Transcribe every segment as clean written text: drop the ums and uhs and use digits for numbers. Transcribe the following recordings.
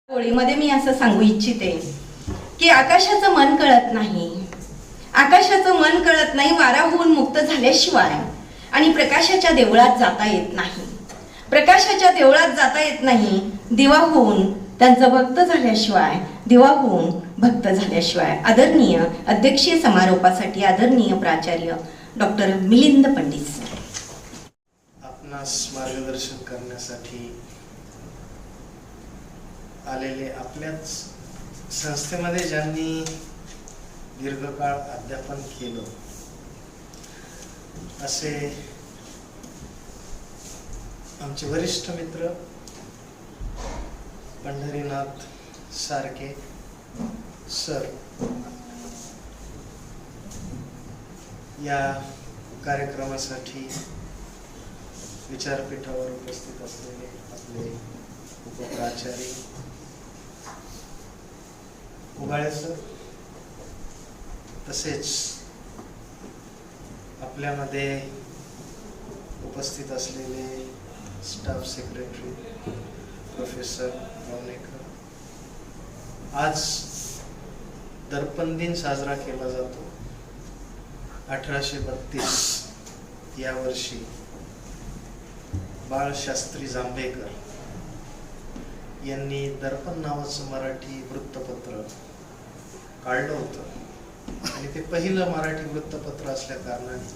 ओळीमध्ये मी असं सांगू इच्छिते की आकाशाचं मन कळत नाही, आकाशाचं मन कळत नाही वारा होऊन मुक्त झाल्याशिवाय, आणि प्रकाशाच्या देवळात जाता येत नाही, प्रकाशाच्या देवळात जाता येत नाही दिवा होऊन त्यांचं भक्त झाल्याशिवाय, दिवा होऊन भक्त झाल्याशिवाय. आदरणीय अध्यक्षीय समारोपासाठी आदरणीय प्राचार्य डॉक्टर मिलिंद पंडित सर आपणास मार्गदर्शन करण्यासाठी आलेले, आपल्याच संस्थेमध्ये ज्यांनी दीर्घकाळ अध्यापन केलं असे आमचे वरिष्ठ मित्र पंढरीनाथ सारखे सर या कार्यक्रमासाठी विचारपीठावर उपस्थित असलेले आपले उपप्राचार्य उगाळे सर, तसेच आपल्यामध्ये उपस्थित असलेले स्टाफ सेक्रेटरी प्रोफेसर रावणेकर. आज दर्पण दिन साजरा केला जातो. 1832 या वर्षी बाळशास्त्री जांभेकर यांनी दर्पण नावाचं मराठी वृत्तपत्र काढलं होतं, आणि ते पहिलं मराठी वृत्तपत्र असल्या कारणाने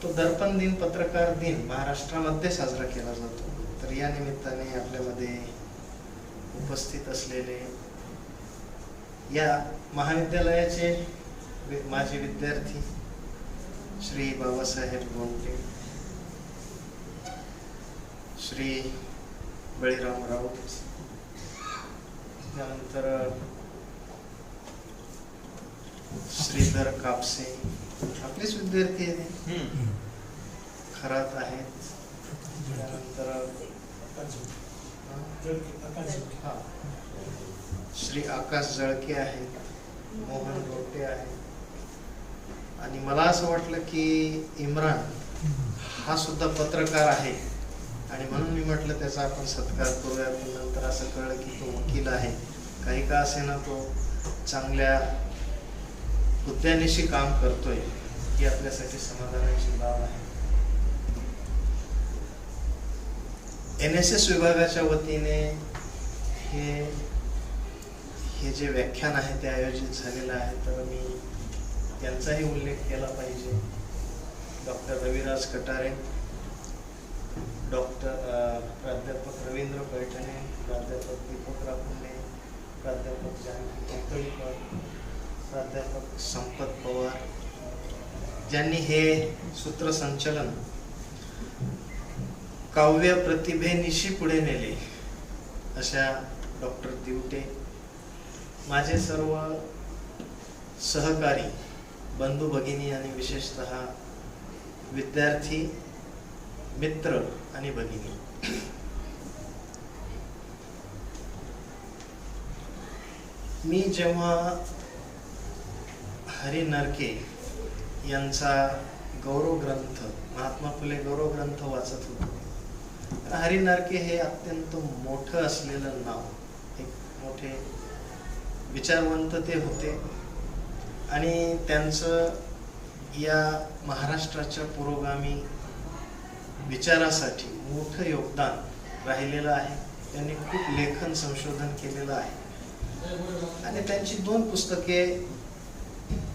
तो दर्पण दिन, पत्रकार दिन महाराष्ट्रामध्ये साजरा केला जातो. तर या निमित्ताने आपल्यामध्ये उपस्थित असलेले या महाविद्यालयाचे माजी विद्यार्थी श्री बाबासाहेब गोंटे, श्री बळीराम राऊत, त्यानंतर श्रीधर कापसे, आपलेच विद्यार्थी आहेत, खरात आहेत, त्यानंतर श्री आकाश जळके आहेत, मोहन रोटे आहेत, आणि मला असं वाटलं की इम्रान हा सुद्धा पत्रकार आहे, आणि म्हणून मी म्हटलं त्याचा आपण सत्कार करूया. नंतर असं कळलं की तो वकील आहे. काही का असे ना तो चांगल्या उद्यानेशी काम करतोय, ही आपल्यासाठी समाधानाची बाब आहे. NSS विभागाच्या वतीने हे जे व्याख्यान आहे ते आयोजित झालेलं आहे, तर मी त्यांचाही उल्लेख केला पाहिजे. डॉक्टर रविराज कटारे, प्राध्यापक रवींद्र पैठणे, प्राध्यापक दीपक राहुले, प्राध्यापक जानकी कोकळीकर, प्राध्यापक संपत पवार, ज्यांनी हे सूत्रसंचलन काव्य प्रतिभेनिशी पुढे नेले, अशा डॉक्टर दिवटे, माझे सर्व सहकारी बंधू भगिनी आणि विशेषतः विद्यार्थी मित्र आणि भगिनी, मी जेव्हा हरी नरके यांचा गौरव ग्रंथ, महात्मा फुले गौरव ग्रंथ वाचत होतो, हरी नरके हे अत्यंत मोठं असलेलं नाव, एक मोठे विचारवंत ते होते, आणि त्यांचं या महाराष्ट्राच्या पुरोगामी विचारासाठी मोठं योगदान राहिलेलं आहे. त्यांनी खूप लेखन संशोधन केलेलं आहे, आणि त्यांची 2 पुस्तके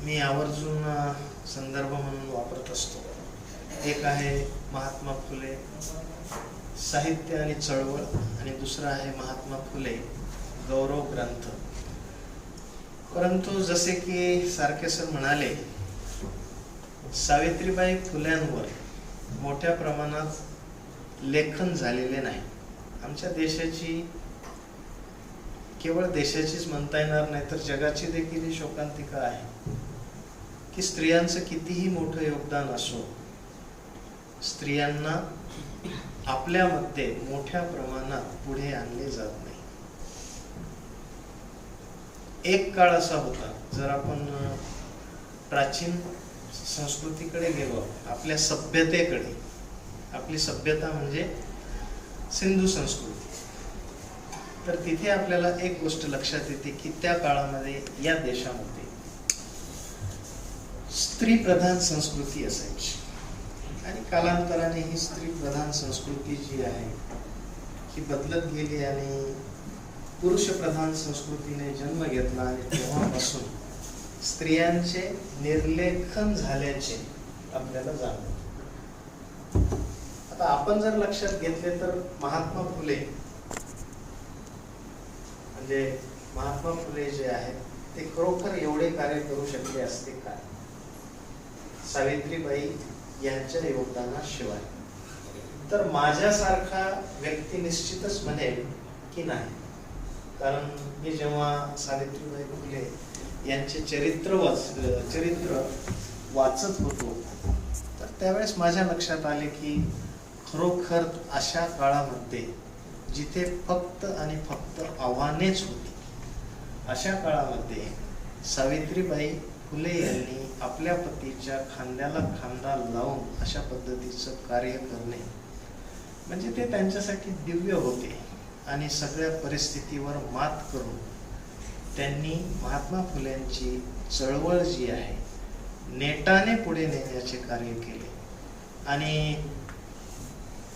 मी आवर्जून संदर्भ म्हणून वापरत असतो. एक आहे महात्मा फुले साहित्य आणि चळवळ, आणि दुसरा आहे महात्मा फुले गौरव ग्रंथ. परंतु जसे की सारखे सर म्हणाले, सावित्रीबाई फुल्यांवर मोठ्या प्रमाणात लेखन झालेले नाही. आमच्या देशाची, केवळ देशाचीच म्हणता येणार नाही तर जगाची देखील ही शोकांतिका आहे की स्त्रियांचं कितीही मोठं योगदान असो, स्त्रियांना आपल्यामध्ये मोठ्या प्रमाणात पुढे आणले जात नाही. एक काळ असा होता, जर आपण प्राचीन संस्कृतीकडे गेलो, आपल्या सभ्यतेकडे, आपली सभ्यता म्हणजे सिंधू संस्कृती, तर तिथे आपल्याला एक गोष्ट लक्षात येते की त्या काळामध्ये या देशामध्ये स्त्री प्रधान संस्कृती असायची आणि कालांतराने ही स्त्री प्रधान संस्कृती जी आहे ही बदलत गेली आणि पुरुष प्रधान संस्कृतीने जन्म घेतला आणि तेव्हापासून स्त्रियांचे निर्लेखन झाल्याचे आपल्याला जाणवते. आता आपण जर लक्षात घेतले तर महात्मा फुले म्हणजे महात्मा फुले जे आहेत ते खरोखर एवढे कार्य करू शकले असते काय? सावित्रीबाई यांच्या योगदानाशिवाय. तर माझ्यासारखा व्यक्ती निश्चितच म्हणेल की नाही, कारण मी जेव्हा सावित्रीबाई फुले यांचे चरित्र वाचत होतो तर त्यावेळेस माझ्या लक्षात आले की खरोखर अशा काळामध्ये जिथे फक्त आणि फक्त आव्हानेच होती अशा काळामध्ये सावित्रीबाई फुले यांनी आपल्या पतीच्या खांद्याला खांदा लावून अशा पद्धतीचं कार्य करणे म्हणजे ते त्यांच्यासाठी दिव्य होते. आणि सगळ्या परिस्थितीवर मात करून त्यांनी महात्मा फुलेंची चळवळ जी आहे नेटाने पुढे नेण्याचे कार्य केले. आणि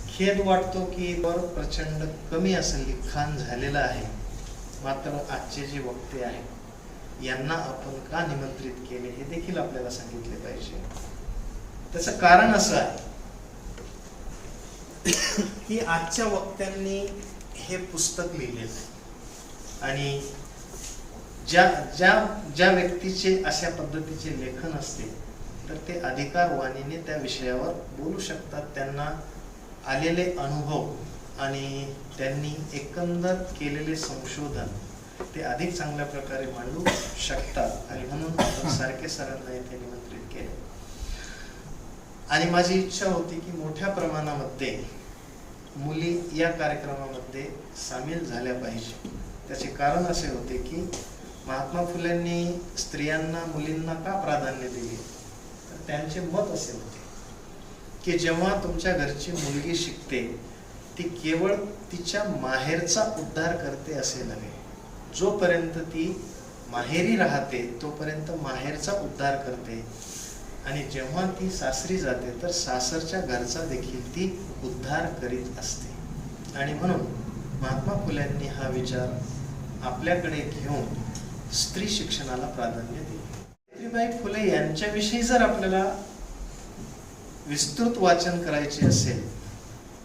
खेद वाटतो की प्रचंड कमी असं लिखाण झालेलं आहे, मात्र आजचे जे वक्ते आहेत यांना आपण का निमंत्रित केले हे देखील आपल्याला सांगितले पाहिजे. त्याचं कारण असं आहे की आजच्या वक्त्यांनी हे पुस्तक लिहिलेलं आणि ज्या व्यक्तीचे अशा पद्धतीचे लेखन असते तर ते अधिकारवाणीने त्या विषयावर बोलू शकतात. त्यांना आलेले अनुभव आणि त्यांनी एकंदर केलेले संशोधन ते अधिक चांगल्या प्रकारे मांडू शकतात आणि म्हणून आपण सारखे सरांना येथे निमंत्रित केले. आणि माझी इच्छा होती की मोठ्या प्रमाणामध्ये मुली या कार्यक्रमामध्ये सामील झाल्या पाहिजे. त्याचे कारण असे होते की महात्मा फुलेंनी स्त्रियांना मुलींना का प्राधान्य दिले, तर त्यांचे मत असे होते की जेव्हा तुमच्या घरची मुलगी शिकते ती केवळ तिच्या माहेरचा उद्धार करते असे नव्हे, जोपर्यंत ती माहेरी राहते तोपर्यंत माहेरचा उद्धार करते आणि जेव्हा ती सासरी जाते तर सासरच्या घरचा देखील ती उद्धार करीत असते. आणि म्हणून महात्मा फुल्यांनी हा विचार आपल्याकडे घेऊन स्त्री शिक्षणाला प्राधान्य दिले. सावित्रीबाई फुले यांच्याविषयी जर आपल्याला विस्तृत वाचन करायचे असेल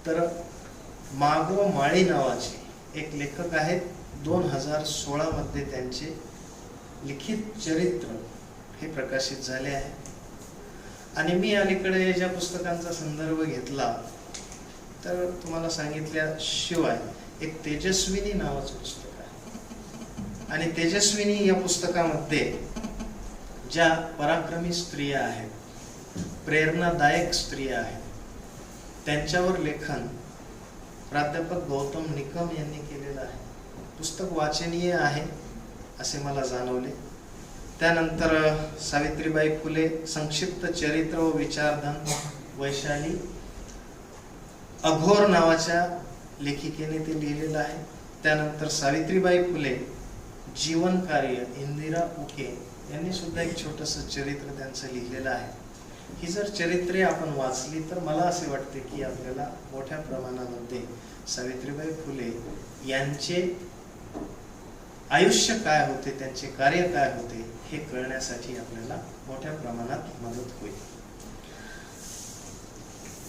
तर मागो माळी नावाचे एक लेखक आहेत. 2016 मध्ये त्यांचे लिखित चरित्र हे प्रकाशित झाले आहे. आणि मी अलीकडे ज्या पुस्तकांचा संदर्भ घेतला तर तुम्हाला सांगितल्याशिवाय एक तेजस्विनी नावाचं पुस्तक आहे आणि तेजस्विनी या पुस्तकामध्ये ज्या पराक्रमी स्त्रिया आहेत, प्रेरणादायक स्त्रिया आहेत, त्यांच्यावर लेखन प्राध्यापक गौतम निकम यांनी केलेलं आहे. पुस्तक वाचनीय आहे असे मला जाणवले. त्यानंतर सावित्रीबाई फुले संक्षिप्त चरित्र व विचारधन वैशाली अघोर नावाच्या लेखिकेने ते लिहिलेलं आहे. त्यानंतर सावित्रीबाई फुले जीवन कार्य इंदिरा उके यांनी सुद्धा एक छोटंसं चरित्र त्यांचं लिहिलेलं आहे. ही जर चरित्रे आपण वाचली तर मला असे वाटते की आपल्याला मोठ्या प्रमाणामध्ये सावित्रीबाई फुले यांचे आयुष्य काय होते, त्यांचे कार्य काय होते हे कळण्यासाठी आपल्याला मोठ्या प्रमाणात मदत होईल.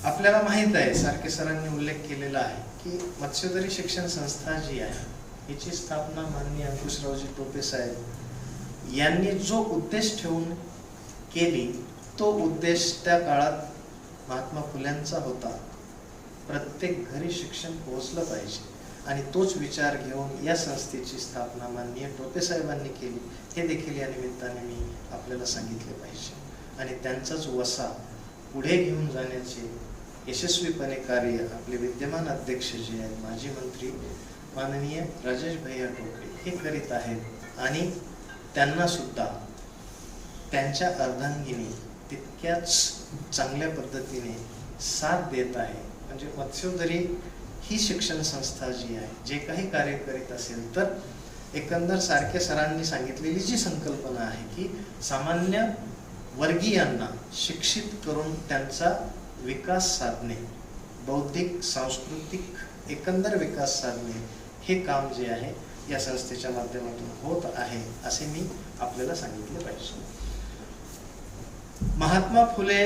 आपल्याला माहित आहे, सारखे सरांनी उल्लेख केलेला आहे की मत्स्योदरी शिक्षण संस्था जी आहे हिची स्थापना माननीय अंकुशरावजी टोपे साहेब यांनी जो उद्देश ठेवून केली तो उद्देश त्या काळात महात्मा फुल्यांचा होता. प्रत्येक घरी शिक्षण पोहोचलं पाहिजे आणि तोच विचार घेऊन या संस्थेची स्थापना माननीय टोपे साहेबांनी केली हे देखील या निमित्ताने मी आपल्याला सांगितले पाहिजे. आणि त्यांचाच वसा पुढे घेऊन जाण्याचे यशस्वीपणे कार्य आपले विद्यमान अध्यक्ष जे आहेत माजी मंत्री माननीय राजेश भैया टोपे हे करीत आहेत आणि त्यांना सुद्धा त्यांच्या अर्धांगिनी तितक्याच चांगल्या पद्धतीने साथ देत आहे. म्हणजे मत्स्योदरी ही शिक्षण संस्था जी आहे, जे काही कार्य करीत असेल तर एकंदर सारखे सरांनी सांगितलेली जी संकल्पना आहे की सामान्य वर्गीयांना शिक्षित करून त्यांचा विकास साधणे, बौद्धिक सांस्कृतिक एकंदर विकास साधणे, हे काम जे आहे या संस्थेच्या माध्यमातून होत आहे असे मी आपल्याला सांगितले पाहिजे. महात्मा फुले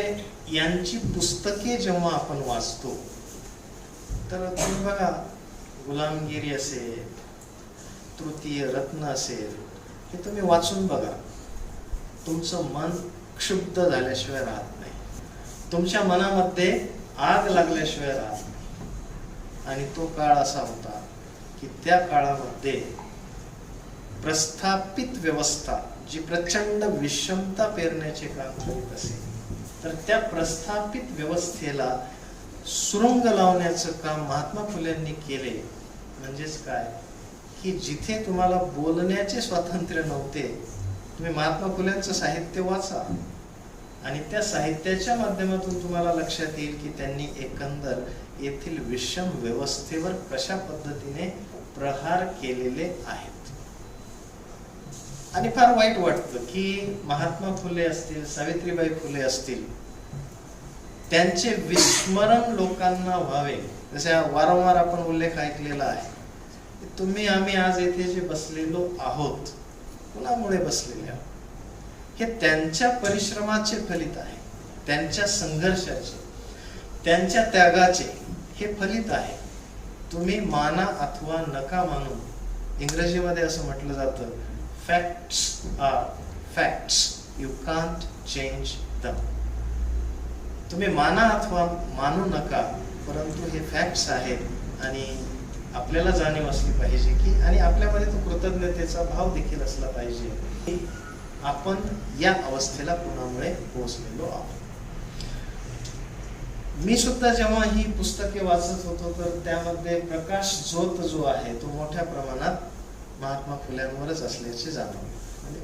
यांची पुस्तके जेव्हा आपण वाचतो तर तुम्ही बघा, गुलामगिरी असेल, तृतीय रत्न असेल, हे तुम्ही वाचून बघा, तुमचं मन क्षुब्ध झाल्याशिवाय राहत नाही, तुमच्या मनामध्ये आग लागल्याशिवाय राहत नाही. आणि तो काळ असा होता की त्या काळामध्ये प्रस्थापित व्यवस्था जी प्रचंड विषमता पेरण्याचे काम करीत असेल, तर त्या प्रस्थापित व्यवस्थेला सुरुंग लावण्याचं काम महात्मा फुलेंनी केले. म्हणजेच काय की जिथे तुम्हाला बोलण्याचे स्वातंत्र्य नव्हते, तुम्ही महात्मा फुलेंचं साहित्य वाचा आणि त्या साहित्याच्या माध्यमातून तुम्हाला लक्षात येईल की त्यांनी एकंदर येथील विषम व्यवस्थेवर कशा पद्धतीने प्रहार केलेले आहेत. आणि फार वाईट वाटतं की महात्मा फुले असतील, सावित्रीबाई फुले असतील, त्यांचे विस्मरण लोकांना व्हावे. जसे वारंवार आपण उल्लेख ऐकलेला आहे, तुम्ही आम्ही आज येथे जे बसलेलो आहोत, कुणामुळे बसलेले आहोत? हे त्यांच्या परिश्रमाचे फलित आहे, त्यांच्या संघर्षाचे, त्यांच्या त्यागाचे हे फलित आहे. तुम्ही माना अथवा नका मानू, इंग्रजीमध्ये असं म्हटलं जातं, facts are facts, you can't change them. तुम्ही माना अथवा मानू नका, परंतु हे फॅक्ट्स आहेत आणि आपल्याला जाणीव असली पाहिजे की, आणि आपल्यामध्ये तो कृतज्ञतेचा भाव देखील असला पाहिजे की आपण या अवस्थेला कुणामुळे पोहोचलेलो आहोत. मी सुद्धा जेव्हा ही पुस्तके वाचत होतो तर त्यामध्ये प्रकाश झोत जो आहे तो मोठ्या प्रमाणात महात्मा फुल्यांवरच असल्याचे जाणवले. म्हणजे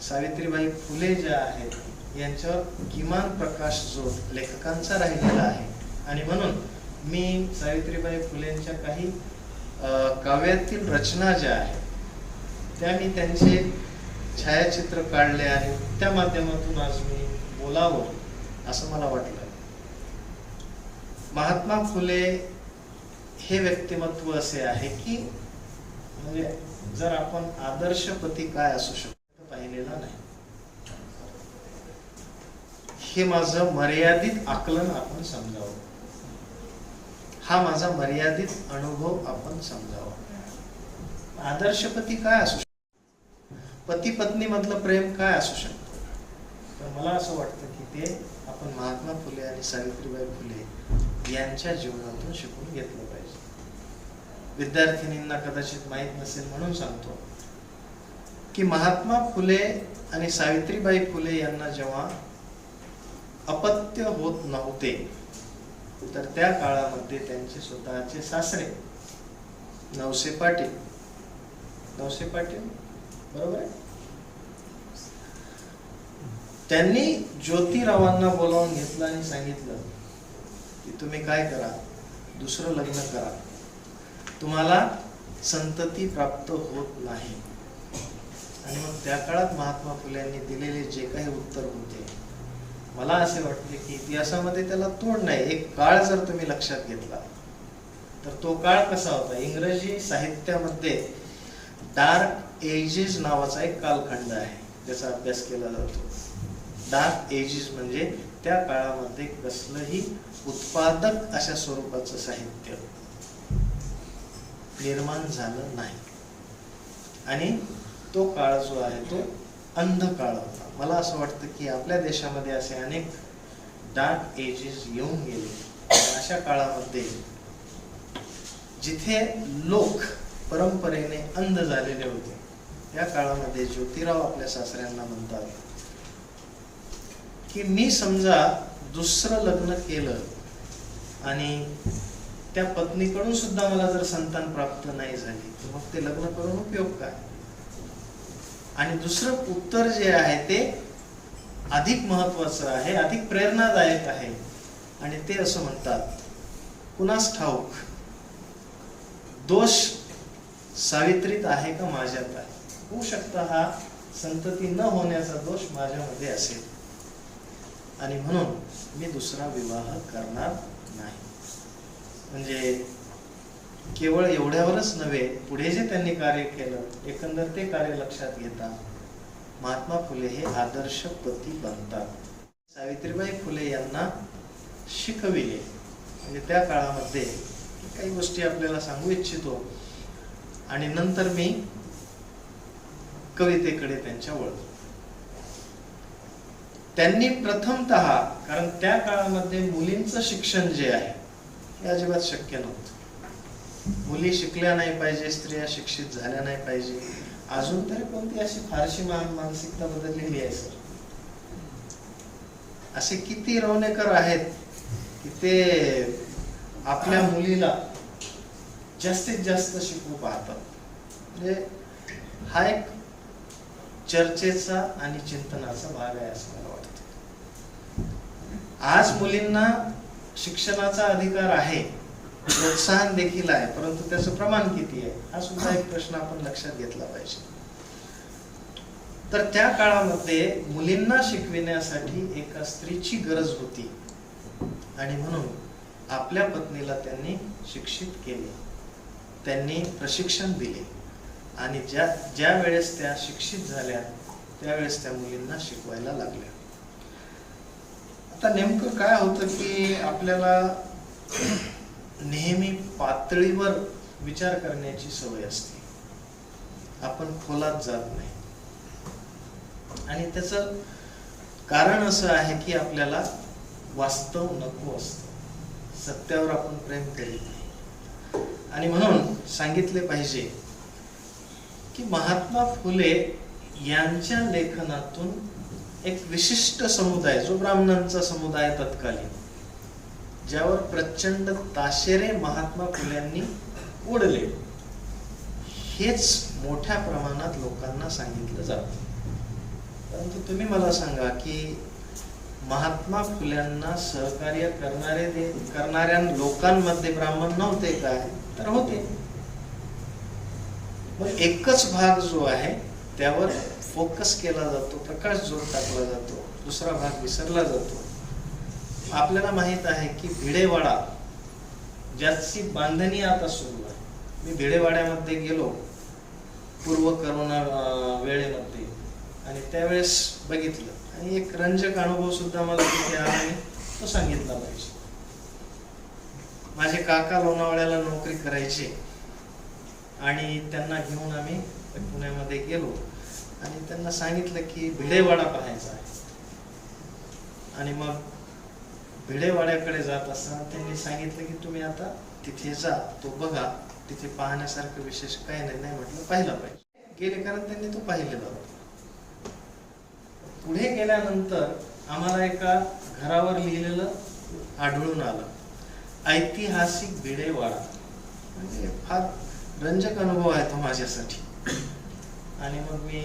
सावित्रीबाई फुले ज्या आहेत यांच्यावर किमान प्रकाश झोत लेखकांचा राहिलेला आहे. आणि म्हणून मी सावित्रीबाई फुलेंच्या काही काव्यातील रचना ज्या आहेत त्या मी त्यांचे छायाचित्र काढले आणि त्या माध्यमातून आज मी बोलावं असं मला वाटलं. महात्मा फुले हे व्यक्तिमत्व असे आहे की, म्हणजे जर आपण आदर्शपती काय असू शकतो पाहिलेला नाही, हे माझं मर्यादित आकलन आपण समजावं, हा माझा मर्यादित अनुभव आपण समजावा. आदर्शपती काय असू शकतो, पती पत्नी मधलं प्रेम काय असू शकतं, तर मला असं वाटतं की ते आपण महात्मा फुले आणि सावित्रीबाई फुले यांच्या जीवनातून शिकून घेतलं पाहिजे. विद्यार्थिनींना कदाचित माहीत नसेल म्हणून सांगतो की महात्मा फुले आणि सावित्रीबाई फुले यांना जेव्हा अपत्य होत नव्हते तर त्या काळामध्ये त्यांचे स्वतःचे सासरे नवसे पाटील बरोबर आहे, त्यांनी ज्योतिरावांना बोलावून घेतलं आणि सांगितलं की तुम्ही काय करा, दुसरं लग्न करा, तुम्हाला संतती प्राप्त होत नाही. आणि मग त्या काळात महात्मा फुल्यांनी दिलेले जे काही उत्तर होते, मला असे वाटते की इतिहासामध्ये त्याला तोड नाही. एक काळ जर तुम्ही लक्षात घेतला तर तो काळ कसा होता, इंग्रजी साहित्यामध्ये डार्क एजेस नावाचा एक कालखंड आहे ज्याचा अभ्यास केला जातो. डार्क एजेस म्हणजे त्या काळामध्ये कसलंही उत्पादक अशा स्वरूपाचं साहित्य निर्माण झालं नाही आणि तो काळ जो आहे तो अंध काळ होता. मला असं वाटतं की आपल्या देशामध्ये असे अनेक डार्क एजेस येऊन गेले. अशा काळामध्ये जिथे लोक परंपरेने अंध झालेले होते, या काळामध्ये ज्योतिराव आपल्या सासऱ्यांना म्हणतात की मी समजा दुसरं लग्न केलं आणि त्या पत्नीकडून सुद्धा मला जर संतान प्राप्त नाही झाली तर मग ते लग्न करून उपयोग काय. आणि दुसरं उत्तर जे आहे ते अधिक महत्वाचं आहे, अधिक प्रेरणादायक आहे. आणि ते असं म्हणतात, कुणास ठाऊक दोष सावित्रीत आहे का माझ्यात आहे? होऊ शकता हा संतती न होण्याचा दोष माझ्यामध्ये असेल आणि म्हणून मी दुसरा विवाह करणार नाही. म्हणजे केवळ एवढ्यावरच नव्हे, पुढे जे त्यांनी कार्य केलं एकंदर ते कार्य लक्षात घेता महात्मा फुले हे आदर्श पती बनतात. सावित्रीबाई फुले यांना शिकविले. म्हणजे त्या काळामध्ये काही गोष्टी आपल्याला सांगू इच्छितो आणि नंतर मी कवितेकडे त्यांच्या वळतो. त्यांनी प्रथमतः, कारण त्या काळामध्ये मुलींचं शिक्षण जे आहे हे अजिबात शक्य नव्हतं. मुली शिकल्या नाही पाहिजे, स्त्रिया शिक्षित झाल्या नाही पाहिजे, अजून तरी कोणती अशी फारशी मानसिकता बदललेली आहे सर? असे किती रवणेकर आहेत की ते आपल्या मुलीला जास्तीत जास्त शिकवू पाहतात. म्हणजे हा एक चर्चेचा आणि चिंतनाचा भाग आहे असं मला वाटतं. आज मुलींना शिक्षणाचा अधिकार आहे, प्रोत्साहन देखील आहे, परंतु त्याचं प्रमाण किती आहे हा सुद्धा एक प्रश्न आपण लक्षात घेतला पाहिजे. तर त्या काळामध्ये मुलींना शिकविण्यासाठी एका स्त्रीची गरज होती आणि म्हणून आपल्या पत्नीला त्यांनी शिक्षित केले, त्यांनी प्रशिक्षण दिले आणि ज्या वेळेस त्या शिक्षित झाल्या त्यावेळेस त्या मुलींना शिकवायला लागल्या. आता नेमकं काय होतं की आपल्याला नेहमी पातळीवर विचार करण्याची सवय असते, आपण खोलात जात नाही. आणि त्याचं कारण असं आहे की आपल्याला वास्तव नको असतं, सत्यावर आपण प्रेम करीत नाही. आणि म्हणून सांगितले पाहिजे की महात्मा फुले यांच्या लेखनातून एक विशिष्ट समुदाय, जो ब्राह्मणांचा समुदाय तत्कालीन, ज्यावर प्रचंड ताशेरे महात्मा फुल्यांनी ओढले, हेच मोठ्या प्रमाणात लोकांना सांगितलं जातं. परंतु तुम्ही मला सांगा की महात्मा फुल्यांना सहकार्य करणाऱ्या लोकांमध्ये ब्राह्मण नव्हते काय? तर होते. मग एकच भाग जो आहे त्यावर फोकस केला जातो, प्रकाश जोर टाकला जातो, दुसरा भाग विसरला जातो. आपल्याला माहित आहे की भिडेवाडा ज्याची बांधणी आता सुरू आहे. मी भिडेवाड्यामध्ये गेलो पूर्व करोना वेळेमध्ये आणि त्यावेळेस बघितलं आणि एक रंजक अनुभव सुद्धा मला तिथे आला आणि तो सांगितला पाहिजे. माझे काका लोणावळ्याला नोकरी करायचे आणि त्यांना घेऊन आम्ही पुण्यामध्ये गेलो आणि त्यांना सांगितलं की भिडेवाडा पाहायचा आहे. आणि मग भिडेवाड्याकडे जात असताना त्यांनी सांगितलं की तुम्ही आता तिथे जा, तो बघा, तिथे पाहण्यासारखं विशेष काही नाही. म्हटलं पाहिलं पाहिजे. गेले कारण त्यांनी तो पाहिलेला होता. पुढे गेल्यानंतर आम्हाला एका घरावर लिहिलेलं आढळून आलं, ऐतिहासिक भिडेवाडा. म्हणजे फार रंजक अनुभव आहे तो माझ्यासाठी. आणि मग मी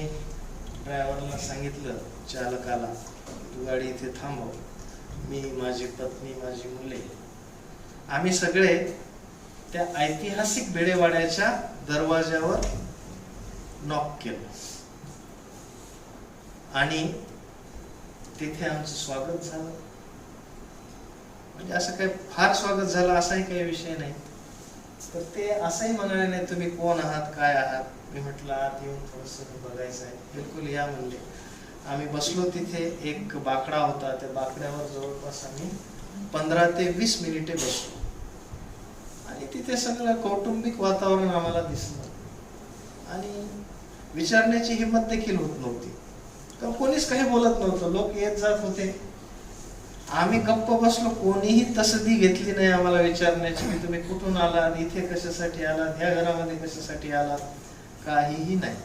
ड्रायव्हरला सांगितलं, चालकाला, तू गाडी इथे थांबव, मी, माझी पत्नी, माझी मुले, आम्ही सगळे त्या ऐतिहासिक भिडेवाड्याच्या दरवाजावर नॉक केलं आणि तिथे आमचं स्वागत झालं. म्हणजे असं काही फार स्वागत झालं असाही काही विषय नाही. तर ते असंही म्हणाले नाही तुम्ही कोण आहात, काय आहात. मी म्हटलं आत येऊन थोडंसं बघायचं आहे. बिलकुल या म्हणले. आम्ही बसलो. तिथे एक बाकडा होता, त्या बाकड्यावर जवळपास आम्ही 15 ते 20 मिनिटे बसलो आणि तिथे सगळं कौटुंबिक वातावरण आम्हाला दिसलं आणि विचारण्याची हिंमत देखील होत नव्हती. तर कोणीच काही बोलत नव्हतं. लोक येत जात होते. आम्ही गप्प बसलो. कोणीही तसदी घेतली नाही आम्हाला विचारण्याची की तुम्ही कुठून आलात, इथे कशासाठी आलात, ह्या घरामध्ये कशासाठी आलात, काहीही नाही.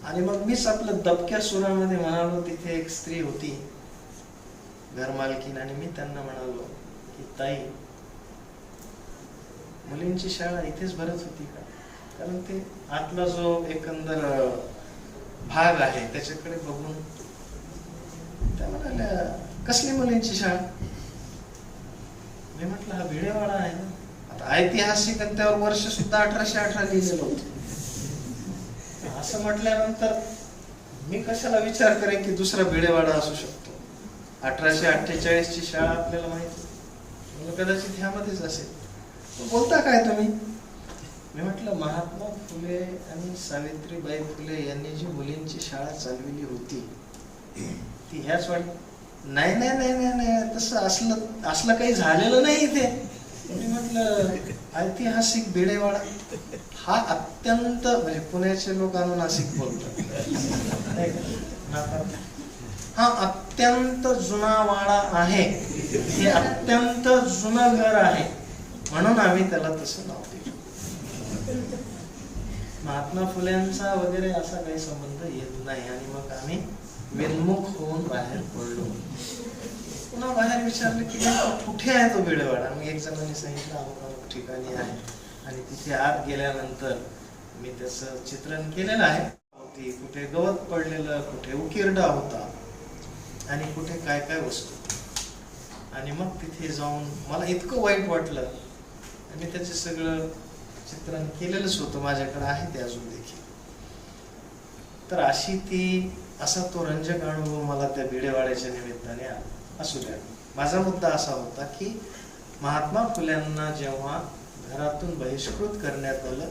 आणि मग मीच आपलं दबक्या सुरामध्ये म्हणालो, तिथे एक स्त्री होती घरमालकीन, आणि मी त्यांना म्हणालो की ताई, मुलींची शाळा इथेच भरत होती का? कारण ते आतला जो एकंदर भाग आहे त्याच्याकडे बघून त्या म्हणाल्या, कसली मुलींची शाळा? मी म्हटलं हा भिडेवाडा आहे ना. ऐतिहासिक आणि त्यावर वर्ष सुद्धा 1818 लिहिलेलं होतं. असं म्हटल्यानंतर मी कशाला विचार करेन की दुसरा भिडेवाडा असू शकतो. 1848 ची शाळा आपल्याला माहिती, कदाचित ह्यामध्येच असेल. बोलता काय तुम्ही? मी म्हटलं महात्मा फुले आणि सावित्रीबाई फुले यांनी जी मुलींची शाळा चालविली होती ती ह्याच वाट. नाही नाही नाही नाही नाही तसं असलं काही झालेलं नाही इथे. मी म्हटलं ऐतिहासिक भिडेवाडा हा अत्यंत, म्हणजे पुण्याचे लोक अनुनासिक बोलतात, हा अत्यंत जुना वाडा आहे, हे अत्यंत जुनं घर आहे, म्हणून आम्ही त्याला तसं नाव दिलं. महात्मा फुल्यांचा वगैरे असा काही संबंध येत नाही. आणि मग आम्ही विनमुख होऊन बाहेर पडलो. पुन्हा बाहेर विचारलं की कुठे आहे तो भिडेवाडा? मग एक जणांनी सांगितलं अमुक ठिकाणी आहे. आणि तिथे आत गेल्यानंतर मी त्याचं चित्रण केलेलं आहे. कुठे गवत पडलेलं, कुठे उकिरडा होता आणि कुठे काय काय वस्तू. आणि मग तिथे जाऊन मला इतकं वाईट वाटलं. आणि त्याचे सगळं चित्रण केलेलंच होतं, माझ्याकडे आहे ते अजून देखील. तर असा तो रंजक अनुभव मला त्या भिडेवाड्याच्या निमित्ताने आला. असू द्या. माझा मुद्दा असा होता की महात्मा फुल्यांना जेव्हा घरातून बहिष्कृत करण्यात आलं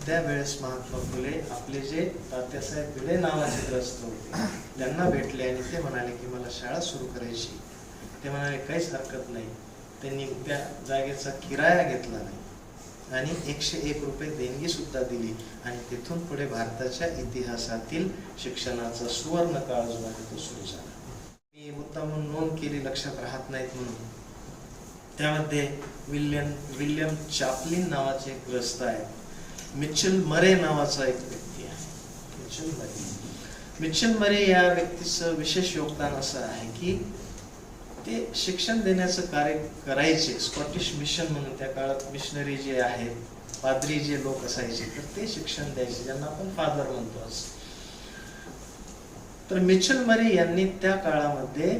त्यावेळेस महात्मा फुले आपले जे तात्यासाहेब भिडे नावाचे ग्रस्त होते त्यांना भेटले आणि ते म्हणाले की मला शाळा सुरू करायची. ते म्हणाले काहीच हरकत नाही. त्यांनी त्या जागेचा किराया घेतला नाही आणि 101 रुपये देणगी सुद्धा दिली. आणि तिथून पुढे भारताच्या इतिहासातील शिक्षणाचा सुवर्ण काळ जो आहे तो सुरू झाला. मी मुद्दामून नोंद केली, लक्षात राहत नाहीत म्हणून. त्यामध्ये विल्यम चॅपलिन नावाचे एक ग्रस्त आहे. मिचेल मरे नावाचा एक व्यक्ती आहे. मिचेल मरे या व्यक्तीचं विशेष योगदान असं आहे की ते शिक्षण देण्याचं कार्य करायचे. स्कॉटिश मिशन म्हणून त्या काळात मिशनरी जे आहेत, पाद्री जे लोक असायचे, तर ते शिक्षण द्यायचे, ज्यांना आपण फादर म्हणतो. तर मिचेल मरे यांनी त्या काळामध्ये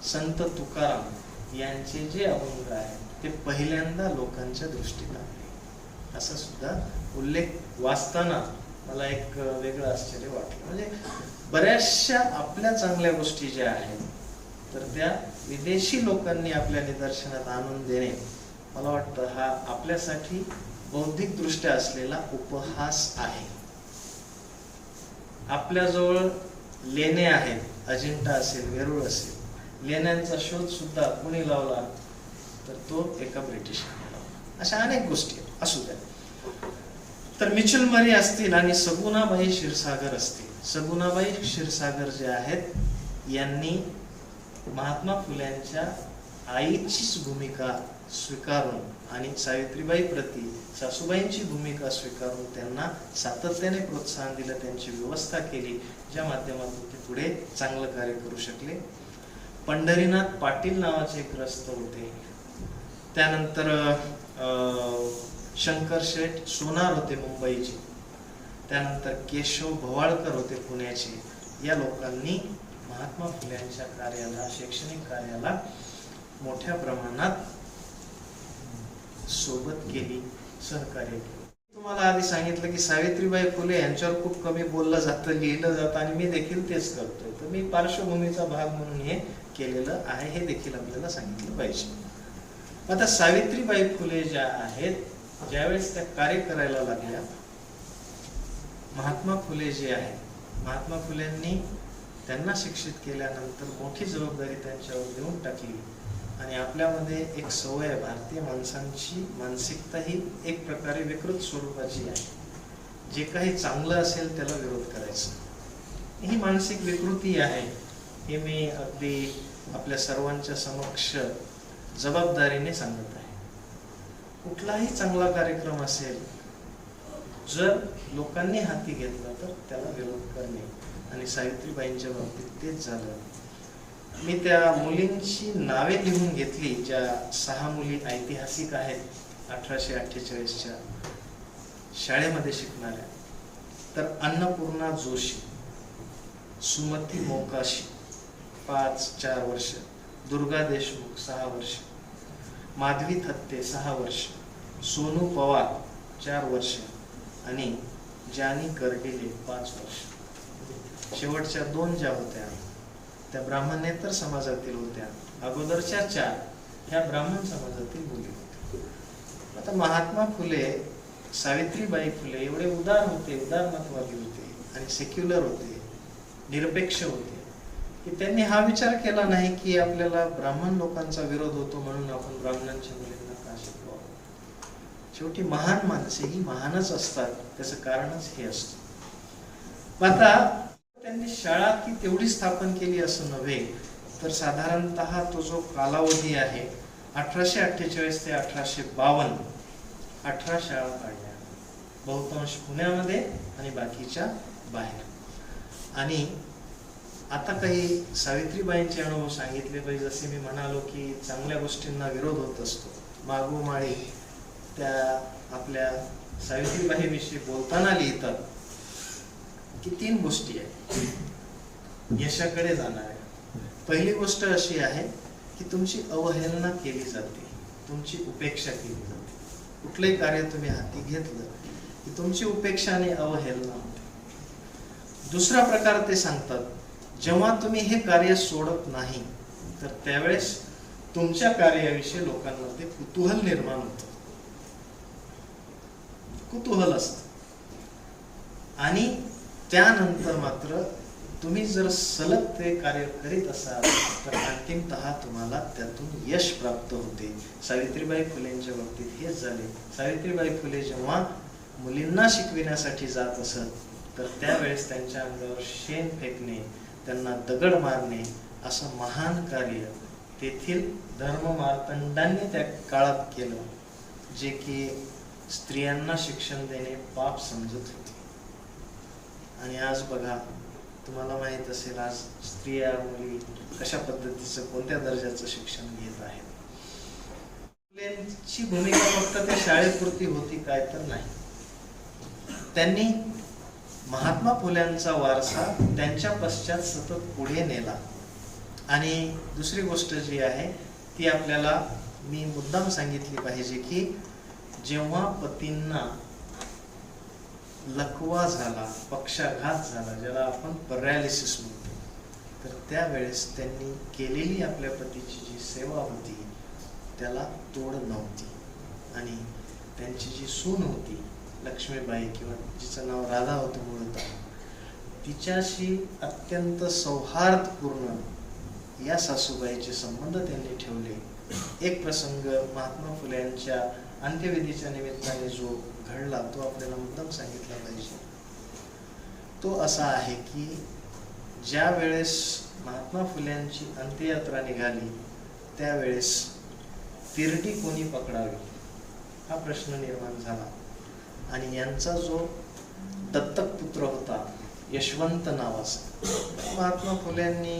संत तुकाराम यांचे जे अभंग आहेत ते पहिल्यांदा लोकांच्या दृष्टीत आणले. असा सुद्धा उल्लेख वाचताना मला एक वेगळं आश्चर्य वाटलं. म्हणजे बऱ्याचशा आपल्या चांगल्या गोष्टी ज्या आहेत तर त्या विदेशी लोकांनी आपल्या निदर्शनात आणून देणे, मला वाटतं हा आपल्यासाठी बौद्धिक दृष्ट्या असलेला उपहास आहे. आपल्याजवळ लेणे आहेत, अजिंठा असेल, वेरूळ असेल. लेण्यांचा शोध सुद्धा कोणी लावला तर तो एका ब्रिटिशांनी लावला. अशा अनेक गोष्टी असू द्या. तर मिचेल मरे असतील आणि सगुणाबाई क्षीरसागर असतील. सगुणाबाई क्षीरसागर जे आहेत यांनी महात्मा फुल्यांच्या आईचीच भूमिका स्वीकारून आणि सावित्रीबाई प्रती सासूबाईंची भूमिका स्वीकारून त्यांना सातत्याने प्रोत्साहन दिलं, त्यांची व्यवस्था केली, ज्या माध्यमातून ते पुढे चांगलं कार्य करू शकले. पंढरीनाथ पाटील नावाचे एक ग्रस्त होते. त्यानंतर शंकर शेठ सोनार होते मुंबईचे. त्यानंतर केशव भवाळकर होते पुण्याचे. या लोकांनी महात्मा फुल्यांच्या कार्याला, शैक्षणिक कार्याला मोठ्या प्रमाणात सोबत केली, सहकार्य केले. तुम्हाला आधी सांगितलं की सावित्रीबाई फुले यांच्यावर खूप कमी बोललं जातं, लिहिलं जातं आणि मी देखील तेच करतोय. तर मी पार्श्वभूमीचा भाग म्हणून हे केलेलं आहे, हे देखील आपल्याला सांगितलं पाहिजे. आता सावित्रीबाई फुले ज्या आहेत, ज्यावेळेस त्या कार्य करायला लागल्या, महात्मा फुले जे आहेत, महात्मा फुलेंनी त्यांना शिक्षित केल्यानंतर मोठी जबाबदारी त्यांच्यावर देऊन टाकली. आणि आपल्यामध्ये एक सवय आहे, भारतीय माणसांची मानसिकता ही एक प्रकारे विकृत स्वरूपाची आहे. जे काही चांगलं असेल त्याला विरोध करायचा, ही मानसिक विकृती आहे. हे मी अगदी आपल्या सर्वांच्या समक्ष जबाबदारीने सांगत आहे. कुठलाही चांगला कार्यक्रम असेल, जर लोकांनी हाती घेतला तर त्याला विरोध करणे. आणि सावित्रीबाईंच्या बाबतीत तेच झालं. मी त्या मुलींची नावे लिहून घेतली, ज्या 6 मुली ऐतिहासिक आहेत 1848च्या शाळेमध्ये शिकणाऱ्या. तर अन्नपूर्णा जोशी, सुमती मोकाशी 5-4 वर्ष, दुर्गा देशमुख 6 वर्ष, माधवी थत्ते 6 वर्ष, सोनू पवार 4 वर्ष आणि जानी कर्डिले 5 वर्ष. शेवटच्या 2 ज्या होत्या त्या ब्राह्मणेतर समाजातील होत्या. अगोदरच्या 4 ह्या ब्राह्मण समाजातील मुली होत्या. आता महात्मा फुले, सावित्रीबाई फुले एवढे उदार होते, उदारमतवादी होते आणि सेक्युलर होते, निरपेक्ष होते की त्यांनी हा विचार केला नाही की आपल्याला ब्राह्मण लोकांचा विरोध होतो म्हणून आपण ब्राह्मणांच्या मुलींना का शिकवावं. शेवटी महान माणसे ही महानच असतात, त्याचं कारणच हे असतं. आता त्यांनी शाळा ती तेवढी स्थापन केली असं नव्हे, तर साधारणतः तो जो कालावधी आहे 1848 ते 1852 18 शाळा काढल्या, बहुतांश पुण्यामध्ये आणि बाकीच्या बाहेर. आणि आता काही सावित्रीबाईंचे अनुभव सांगितले पाहिजे. जसे मी म्हणालो की चांगल्या गोष्टींना विरोध होत असतो, मागोमाळी त्या आपल्या सावित्रीबाईंविषयी बोलताना लिहितात की 3 गोष्टी आहेत यशाकडे जाणाऱ्या. पहिली गोष्ट अशी आहे की तुमची अवहेलना केली जाते, तुमची उपेक्षा केली जाते. कुठलंही कार्य तुम्ही हाती घेतलं की तुमची उपेक्षा आणि अवहेलना होते. दुसरा प्रकार ते सांगतात, जेव्हा तुम्ही हे कार्य सोडत नाही तर त्यावेळेस तुमच्या कार्याविषयी लोकांमध्ये कुतूहल निर्माण होतं, कुतूहल असतं. आणि त्यानंतर मात्र तुम्ही जर सलग ते कार्य करीत असाल तर अंतिमतः तुम्हाला त्यातून यश प्राप्त होते. सावित्रीबाई फुलेंच्या बाबतीत हेच झाले. सावित्रीबाई फुले जेव्हा मुलींना शिकविण्यासाठी जात असत तर त्यावेळेस त्यांच्या अंगावर शेण फेकणे, त्यांना दगड मारणे असं महान कार्य तेथील धर्ममार्तंडांनी त्या काळात केलं, जे की स्त्रियांना शिक्षण देणे पाप समजत होते. आणि आज बघा, तुम्हाला माहित असेल आज स्त्रिया मुली कशा पद्धतीचं कोणत्या दर्जाचं शिक्षण घेत आहेत. फुलेंची भूमिका फक्त त्या शाळेपुरती होती काय तर नाही. त्यांनी महात्मा फुल्यांचा वारसा त्यांच्या पश्चात सतत पुढे नेला. आणि दुसरी गोष्ट जी आहे ती आपल्याला मी मुद्दाम सांगितली पाहिजे की जेव्हा पतींना लकवा झाला, पक्षाघात झाला, ज्याला आपण पॅरालिसिस म्हणतो, तर त्यावेळेस त्यांनी केलेली आपल्या पतीची जी सेवा होती त्याला तोड नव्हती. आणि त्यांची जी सून होती लक्ष्मीबाई, किंवा जिचं नाव राधा होतं मूळतः, तिच्याशी अत्यंत सौहार्दपूर्ण या सासूबाईचे संबंध त्यांनी ठेवले. एक प्रसंग महात्मा फुल्यांच्या अंत्यविधीच्या निमित्ताने जो घडला तो आपल्याला मुद्दाम सांगितला पाहिजे. तो असा आहे की ज्या वेळेस महात्मा फुल्यांची अंत्ययात्रा निघाली त्यावेळेस तिरडी कोणी पकडावी हा प्रश्न निर्माण झाला. आणि यांचा जो दत्तक पुत्र होता यशवंत नावाचा, महात्मा फुल्यांनी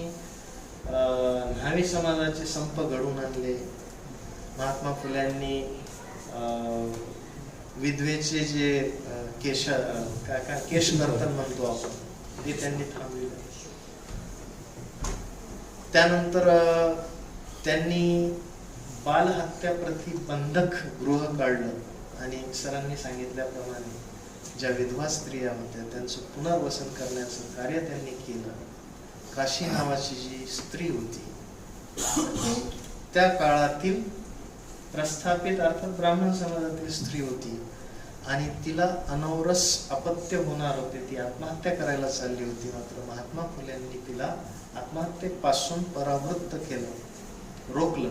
न्हावी समाजाचे संप घडवून आणले. महात्मा फुल्यांनी विधवेचे जे केश कर्तन म्हणतो आपण ते त्यांनी थांबविलं. त्यानंतर त्यांनी बालहत्या प्रतिबंधक गृह काढलं आणि सरांनी सांगितल्याप्रमाणे ज्या विधवा स्त्रिया होत्या त्यांचं पुनर्वसन करण्याचं कार्य त्यांनी केलं. काशी नावाची जी स्त्री होती त्या काळातील प्रस्थापित अर्थात ब्राह्मण समाजातील स्त्री होती आणि तिला अनौरस अपत्य होणार होते. ती आत्महत्या करायला चालली होती. मात्र महात्मा फुल्यांनी तिला आत्महत्येपासून परावृत्त केलं, रोखलं.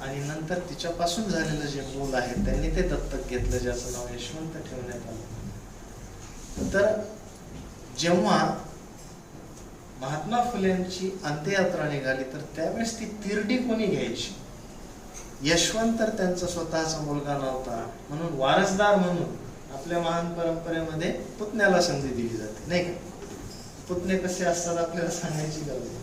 आणि नंतर तिच्यापासून झालेलं जे मूल आहे त्यांनी ते दत्तक घेतलं, ज्याचं नाव यशवंत ठेवण्यात आलं. तर जेव्हा महात्मा फुलेंची अंत्ययात्रा निघाली तर त्यावेळेस ती तिरडी कोणी घ्यायची? यशवंत तर त्यांचा स्वतःचा मुलगा नव्हता, म्हणून वारसदार म्हणून आपल्या महान परंपरेमध्ये पुतण्याला संधी दिली जाते, नाही का? पुतणे कसे असतात आपल्याला सांगायची गरज नाही.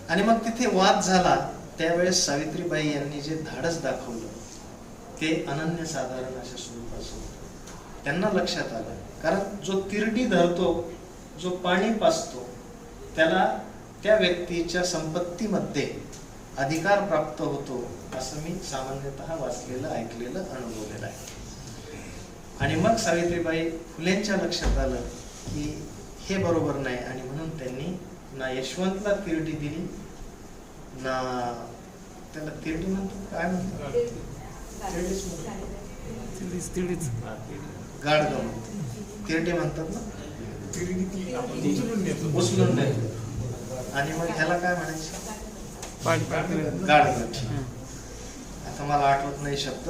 आणि मग तिथे वाद झाला. त्यावेळेस सावित्रीबाई यांनी जे धाडस दाखवलं ते अनन्यसाधारण अशा स्वरूपाचं होतं. त्यांना लक्षात आलं, कारण जो तिरडी धरतो, जो पाणी पाजतो, त्याला त्या व्यक्तीच्या संपत्तीमध्ये अधिकार प्राप्त होतो, असं मी सामान्यतः वाचलेलं, ऐकलेलं, अनुभवलेलं आहे. आणि मग सावित्रीबाई फुलेंच्या लक्षात आलं की हे बरोबर नाही, आणि म्हणून त्यांनी ना यशवंतला तिरडी दिली, ना त्याला तिरडी म्हणतो, काय म्हणतात, गाडगं म्हणतात, तिरडी म्हणतात ना, उचलून नेतो. आणि मग ह्याला काय म्हणायचं, गाडगं. आता मला आठवत नाही शब्द.